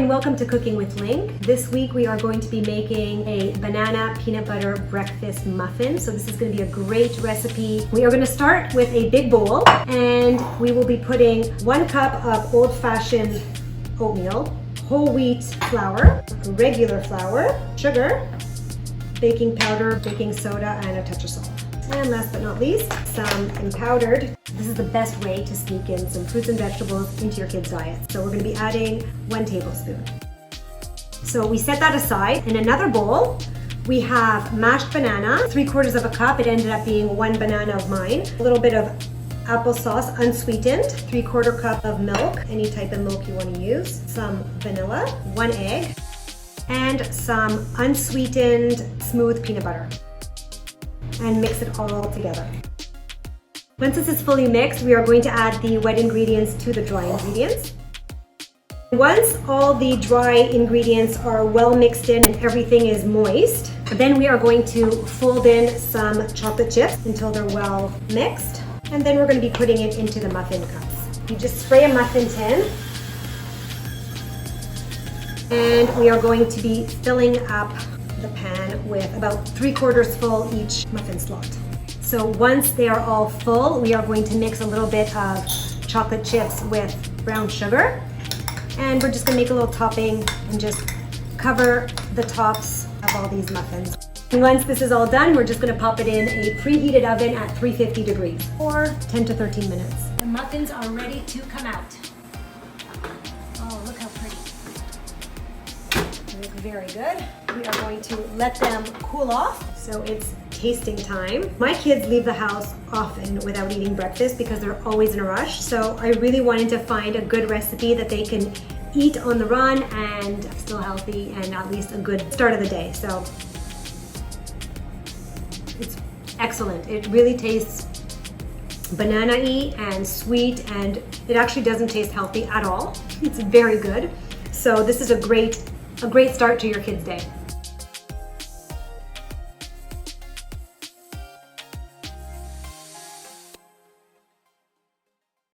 and welcome to Cooking with LYNQ. This week we are going to be making a banana peanut butter breakfast muffin. So this is going to be a great recipe. We are going to start with a big bowl and we will be putting 1 cup of old-fashioned oatmeal, whole wheat flour, regular flour, sugar, baking powder, baking soda, and a touch of salt. And last but not least, some powdered. This is the best way to sneak in some fruits and vegetables into your kids' diet. So we're going to be adding 1 tablespoon. So we set that aside. In another bowl, we have mashed banana, 3/4 of a cup. It ended up being 1 banana of mine. A little bit of applesauce, unsweetened, 3/4 cup of milk, any type of milk you want to use, some vanilla, 1 egg, and some unsweetened smooth peanut butter. And mix it all together. Once this is fully mixed, we are going to add the wet ingredients to the dry ingredients. Once all the dry ingredients are well mixed in and everything is moist, then we are going to fold in some chocolate chips until they're well mixed. And then we're going to be putting it into the muffin cups. You just spray a muffin tin. And we are going to be filling up the pan with about 3/4 full each muffin slot. So once they are all full, we are going to mix a little bit of chocolate chips with brown sugar. And we're just gonna make a little topping and just cover the tops of all these muffins. And once this is all done, we're just gonna pop it in a preheated oven at 350 degrees for 10 to 13 minutes. The muffins are ready to come out. Oh, look how pretty. They look very good. We are going to let them cool off. So it's tasting time. My kids leave the house often without eating breakfast because they're always in a rush. So I really wanted to find a good recipe that they can eat on the run and still healthy and at least a good start of the day. So it's excellent. It really tastes banana-y and sweet, and it actually doesn't taste healthy at all. It's very good. So this is a great start to your kids' day.